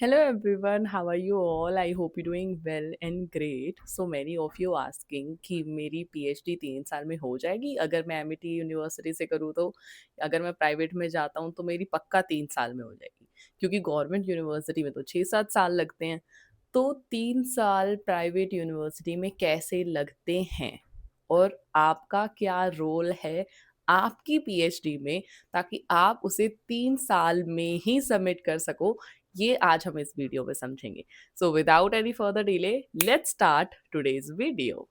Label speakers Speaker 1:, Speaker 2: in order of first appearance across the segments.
Speaker 1: Hello everyone, how are you all? I hope you're doing well and great. So many of you asking कि मेरी PhD 3 साल में हो जाएगी अगर मैं एमिटी यूनिवर्सिटी से करूँ तो अगर मैं प्राइवेट में जाता हूँ तो मेरी पक्का 3 साल में हो जाएगी क्योंकि गवर्नमेंट यूनिवर्सिटी में तो 6-7 साल लगते हैं। तो 3 साल प्राइवेट यूनिवर्सिटी में कैसे लगते हैं और आपका क्या रोल है आपकी पीएचडी में ताकि आप उसे 3 साल में ही सबमिट कर सको, ये आज हम इस वीडियो में समझेंगे। So without any further delay let's start today's video.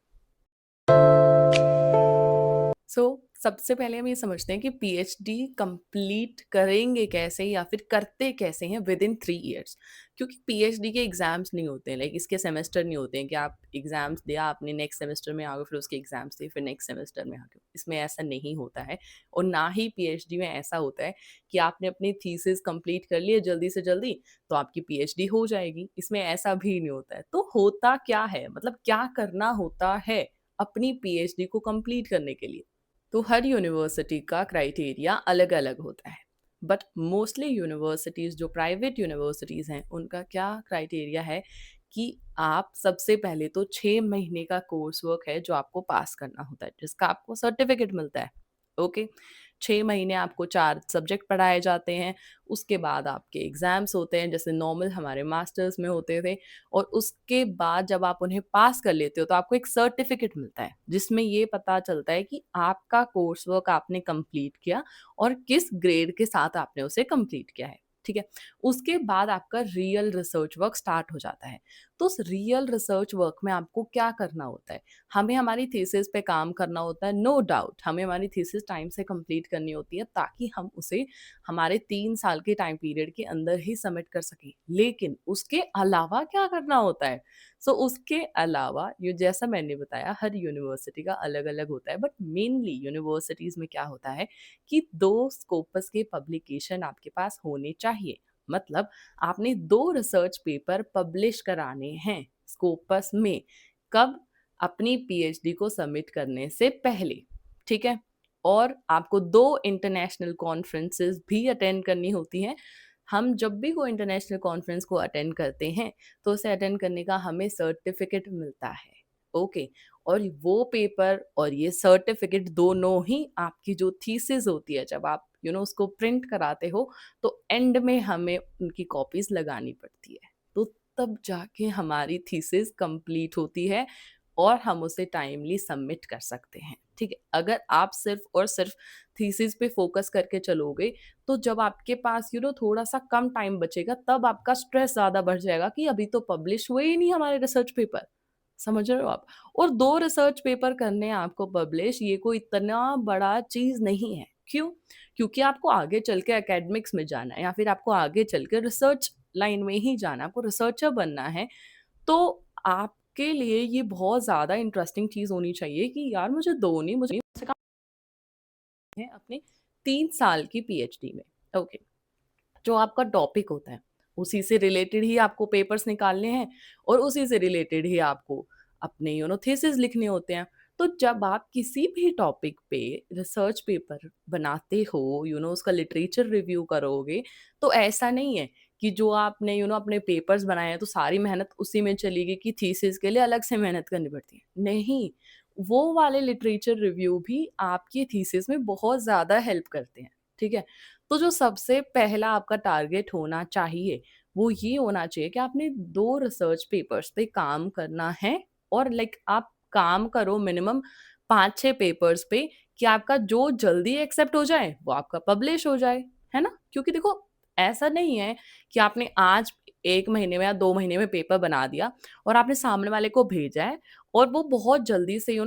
Speaker 1: So सबसे पहले हम ये समझते हैं कि पीएचडी कंप्लीट करेंगे कैसे या फिर करते कैसे हैं विद इन 3 इयर्स। क्योंकि पीएचडी के एग्जाम्स नहीं होते हैं, लाइक इसके सेमेस्टर नहीं होते हैं कि आप एग्जाम्स दिया आपने नेक्स्ट सेमेस्टर में आ गए फिर उसके एग्जाम्स दिए फिर नेक्स्ट सेमेस्टर में आ गए, इसमें ऐसा नहीं होता है। और ना ही पीएचडी में ऐसा होता है कि आपने अपनी थीसिस कंप्लीट कर लिए जल्दी से जल्दी तो आपकी पीएचडी हो जाएगी, इसमें ऐसा भी नहीं होता है। तो होता क्या है, मतलब क्या करना होता है अपनी पीएचडी को कंप्लीट करने के लिए। तो हर यूनिवर्सिटी का क्राइटेरिया अलग अलग होता है, बट मोस्टली यूनिवर्सिटीज़ जो प्राइवेट यूनिवर्सिटीज़ हैं उनका क्या क्राइटेरिया है कि आप सबसे पहले तो 6 महीने का कोर्स वर्क है जो आपको पास करना होता है जिसका आपको सर्टिफिकेट मिलता है। ओके, 6 महीने आपको 4 सब्जेक्ट पढ़ाए जाते हैं। उसके बाद आपके एग्ज़ाम्स होते हैं जैसे नॉर्मल हमारे मास्टर्स में होते थे। और उसके बाद जब आप उन्हें पास कर लेते हो तो आपको एक सर्टिफिकेट मिलता है जिसमें ये पता चलता है कि आपका कोर्स वर्क आपने कंप्लीट किया और किस ग्रेड के साथ आपने उसे कंप्लीट किया है। ठीक है, उसके बाद आपका रियल रिसर्च वर्क स्टार्ट हो जाता है। तो उस रियल रिसर्च वर्क में आपको क्या करना होता है, हमें हमारी थीसिस पे काम करना होता है। नो डाउट हमें हमारी थीसिस टाइम से कंप्लीट करनी होती है ताकि हम उसे हमारे 3 साल के टाइम पीरियड के अंदर ही सबमिट कर सकें। लेकिन उसके अलावा क्या करना होता है, सो उसके अलावा ये जैसा मैंने बताया हर यूनिवर्सिटी का अलग अलग होता है, बट मेनली यूनिवर्सिटीज़ में क्या होता है कि 2 स्कोपस के पब्लिकेशन आपके पास होने चाहिए। मतलब आपने 2 रिसर्च पेपर पब्लिश कराने हैं स्कोपस में, कब, अपनी पीएचडी को सबमिट करने से पहले। ठीक है, और आपको 2 इंटरनेशनल कॉन्फ्रेंसेस भी अटेंड करनी होती हैं। हम जब भी कोई इंटरनेशनल कॉन्फ्रेंस को अटेंड करते हैं तो उसे अटेंड करने का हमें सर्टिफिकेट मिलता है। ओके, और वो पेपर और ये सर्टिफिकेट दोनों ही आपकी जो थीसिस होती है जब आप उसको प्रिंट कराते हो तो एंड में हमें उनकी कॉपीज लगानी पड़ती है। तो तब जाके हमारी थीसिस कंप्लीट होती है और हम उसे टाइमली सबमिट कर सकते हैं। ठीक है, अगर आप सिर्फ और सिर्फ थीसिस पे फोकस करके चलोगे तो जब आपके पास थोड़ा सा कम टाइम बचेगा तब आपका स्ट्रेस ज्यादा बढ़ जाएगा कि अभी तो पब्लिश हुए ही नहीं हमारे रिसर्च पेपर। समझ रहे हो आप? और 2 रिसर्च पेपर करने हैं आपको पब्लिश, ये कोई इतना बड़ा चीज नहीं है। क्यों? क्योंकि आपको आगे चल के एकेडमिक्स में जाना है या फिर आपको आगे चल के रिसर्च लाइन में ही जाना है, आपको रिसर्चर बनना है। तो आपके लिए ये बहुत ज़्यादा इंटरेस्टिंग चीज़ होनी चाहिए कि यार मुझे दो नहीं, मुझे से काम है अपने 3 साल की पीएचडी में। ओके, जो आपका टॉपिक होता है उसी से रिलेटेड ही आपको पेपर्स निकालने हैं और उसी से रिलेटेड ही आपको अपने थीसिस लिखने होते हैं। तो जब आप किसी भी टॉपिक पे रिसर्च पेपर बनाते हो, उसका लिटरेचर रिव्यू करोगे, तो ऐसा नहीं है कि जो आपने अपने पेपर्स बनाए हैं तो सारी मेहनत उसी में चली गई कि थीसिस के लिए अलग से मेहनत करनी पड़ती है। नहीं, वो वाले लिटरेचर रिव्यू भी आपकी थीसिस में बहुत ज़्यादा हेल्प करते हैं। ठीक है, तो जो सबसे पहला आपका टारगेट होना चाहिए वो ये होना चाहिए कि आपने 2 रिसर्च पेपर्स पे काम करना है। और लाइक आप काम करो मिनिमम 5-6 पेपर्स पे कि आपका जो जल्दी एक्सेप्ट हो जाए वो आपका पब्लिश हो जाए, है ना? क्योंकि देखो ऐसा नहीं है कि आपने आज 1 महीने में या 2 महीने में पेपर बना दिया और आपने सामने वाले को भेजा है और वो बहुत जल्दी से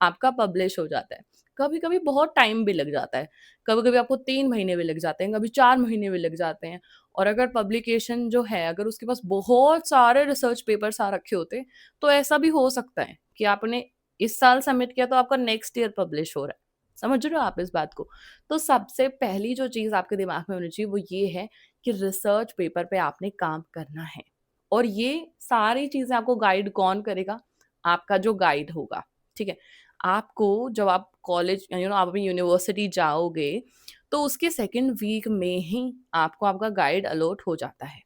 Speaker 1: आपका पब्लिश हो जाता है। कभी कभी बहुत टाइम भी लग जाता है, कभी कभी आपको 3 महीने भी लग जाते हैं, कभी 4 महीने भी लग जाते हैं। और अगर पब्लिकेशन जो है अगर उसके पास बहुत सारे रिसर्च पेपर्स आ रखे होते तो ऐसा भी हो सकता है कि आपने इस साल सबमिट किया तो आपका नेक्स्ट ईयर पब्लिश हो रहा है। समझ रहे हो आप इस बात को? तो सबसे पहली जो चीज आपके दिमाग में होनी चाहिए वो ये है कि रिसर्च पेपर पे आपने काम करना है। और ये सारी चीजें आपको गाइड कौन करेगा? आपका जो गाइड होगा। ठीक है, आपको जब आप कॉलेज आप अपनी यूनिवर्सिटी जाओगे तो उसके सेकंड वीक में ही आपको आपका गाइड अलॉट हो जाता है।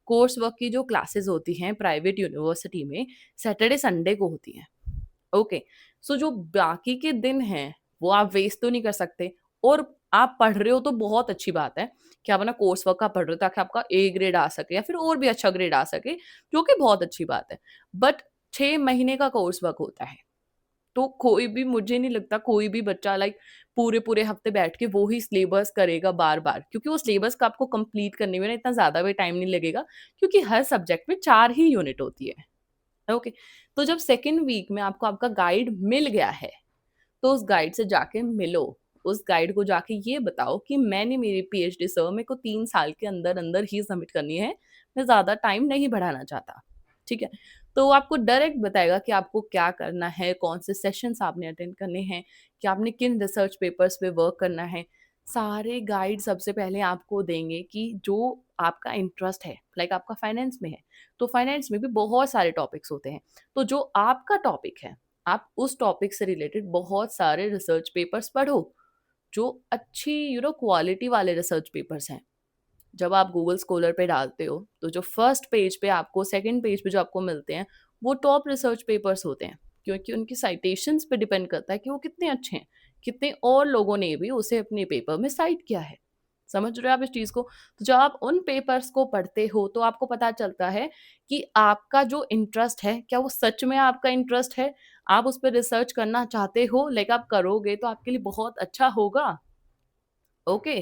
Speaker 1: कोर्स वर्क की जो क्लासेस होती हैं प्राइवेट यूनिवर्सिटी में सैटरडे संडे को होती हैं। ओके, सो जो बाकी के दिन हैं वो आप वेस्ट तो नहीं कर सकते, और आप पढ़ रहे हो तो बहुत अच्छी बात है कि आप अपना कोर्स वर्क का पढ़ रहे हो ताकि आपका ए ग्रेड आ सके या फिर और भी अच्छा ग्रेड आ सके, जो कि बहुत अच्छी बात है। बट 6 महीने का कोर्स वर्क होता है, तो कोई भी, मुझे नहीं लगता कोई भी बच्चा लाइक पूरे पूरे हफ्ते बैठ के वो ही सिलेबस करेगा बार बार, क्योंकि वो सिलेबस का आपको कंप्लीट करने में ना इतना ज्यादा भी टाइम नहीं लगेगा, क्योंकि हर सब्जेक्ट में 4 ही यूनिट होती है। ओके, तो जब सेकेंड वीक में आपको आपका गाइड मिल गया है, तो उस गाइड से जाके मिलो। उस गाइड को जाके ये बताओ कि मैंने मेरी पीएचडी सर मेरे को 3 साल के अंदर अंदर ही सबमिट करनी है, मैं ज़्यादा टाइम नहीं बढ़ाना चाहता। ठीक है, तो वो आपको डायरेक्ट बताएगा कि आपको क्या करना है, कौन से सेशंस आपने अटेंड करने हैं, कि आपने किन रिसर्च पेपर्स पे वर्क करना है। सारे गाइड सबसे पहले आपको देंगे कि जो आपका इंटरेस्ट है, लाइक आपका फाइनेंस में है, तो फाइनेंस में भी बहुत सारे टॉपिक्स होते हैं। तो जो आपका टॉपिक है, आप उस टॉपिक से रिलेटेड बहुत सारे रिसर्च पेपर्स पढ़ो, जो अच्छी क्वालिटी वाले रिसर्च पेपर्स हैं। जब आप गूगल स्कॉलर पे डालते हो, तो जो फर्स्ट पेज पे आपको, सेकंड पेज पे जो आपको मिलते हैं, वो टॉप रिसर्च पेपर्स होते हैं, क्योंकि उनकी साइटेशंस पे डिपेंड करता है कि वो कितने अच्छे हैं, कितने और लोगों ने भी उसे अपने पेपर में साइट किया है। समझ रहे हो आप इस चीज़ को? तो जब आप उन पेपर्स को पढ़ते हो, तो आपको पता चलता है कि आपका जो इंटरेस्ट है, क्या वो सच में आपका इंटरेस्ट है? आप उस पे रिसर्च करना चाहते हो, लाइक आप करोगे तो आपके लिए बहुत अच्छा होगा। ओके,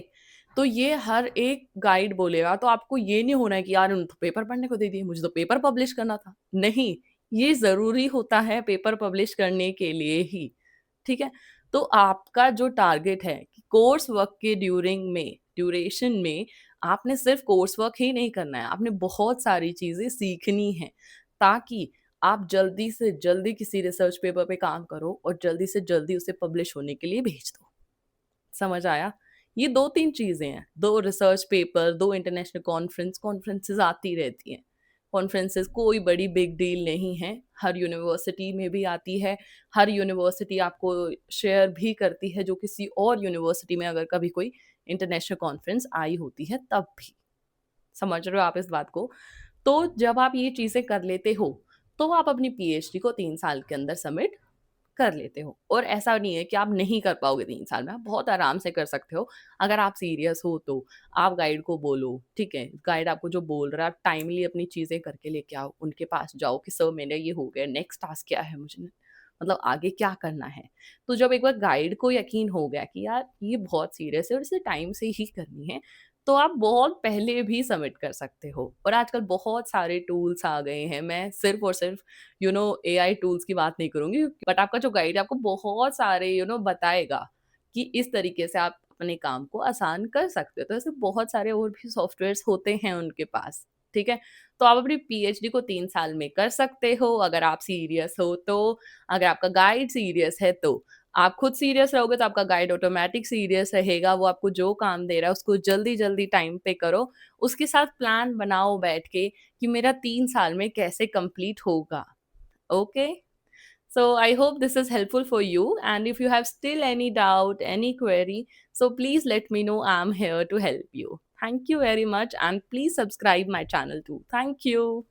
Speaker 1: तो ये हर एक गाइड बोलेगा, तो आपको ये नहीं होना है कि यार उन्होंने तो पेपर पढ़ने को दे दिए, मुझे तो पेपर पब्लिश करना था। नहीं, ये ज़रूरी होता है पेपर पब्लिश करने के लिए ही, ठीक है? तो आपका जो टारगेट है कि कोर्स वर्क के ड्यूरेशन में आपने सिर्फ कोर्स वर्क ही नहीं करना है, आपने बहुत सारी चीज़ें सीखनी हैं, ताकि आप जल्दी से जल्दी किसी रिसर्च पेपर पे काम करो और जल्दी से जल्दी उसे पब्लिश होने के लिए भेज दो। समझ आया? ये 2-3 चीज़ें हैं, 2 रिसर्च पेपर, 2 इंटरनेशनल कॉन्फ्रेंसेस आती रहती हैं। कॉन्फ्रेंसेस कोई बड़ी बिग डील नहीं है, हर यूनिवर्सिटी में भी आती है, हर यूनिवर्सिटी आपको शेयर भी करती है, जो किसी और यूनिवर्सिटी में अगर कभी कोई इंटरनेशनल कॉन्फ्रेंस आई होती है तब भी। समझ रहे हो आप इस बात को? तो जब आप ये चीज़ें कर लेते हो, तो आप अपनी पीएचडी को 3 साल के अंदर सबमिट कर लेते हो, और ऐसा नहीं है कि आप नहीं कर पाओगे 3 साल में, आप बहुत आराम से कर सकते हो। अगर आप सीरियस हो तो आप गाइड को बोलो, ठीक है? गाइड आपको जो बोल रहा है, आप टाइमली अपनी चीज़ें करके लेके आओ, उनके पास जाओ कि सर मेरा ये हो गया, नेक्स्ट टास्क क्या है मुझे? मतलब आगे क्या करना है? तो जब एक बार गाइड को यकीन हो गया कि यार ये बहुत सीरियस है और इसे टाइम से ही करनी है, तो आप बहुत पहले भी सबमिट कर सकते हो। और आजकल बहुत सारे टूल्स आ गए हैं, मैं सिर्फ़ और सिर्फ़ एआई टूल्स की बात नहीं करूँगी, बट आपका जो गाइड है आपको बहुत सारे बताएगा कि इस तरीके से आप अपने काम को आसान कर सकते हो। तो ऐसे बहुत सारे और भी सॉफ्टवेयर्स होते हैं उनके पास, ठीक है? तो आप अपनी पीएचडी को 3 साल में कर सकते हो, अगर आप सीरियस हो तो। अगर आपका गाइड सीरियस है तो। आप खुद सीरियस रहोगे तो आपका गाइड ऑटोमैटिक सीरियस रहेगा, वो आपको जो काम दे रहा है उसको जल्दी-जल्दी टाइम पे करो। उसके साथ प्लान बनाओ बैठ के कि मेरा 3 साल में कैसे कंप्लीट होगा। Okay. So I hope this is helpful for you. And if you have still any doubt, any query, so please let me know. I'm here to help you. Thank you very much. And please subscribe my channel too. Thank you.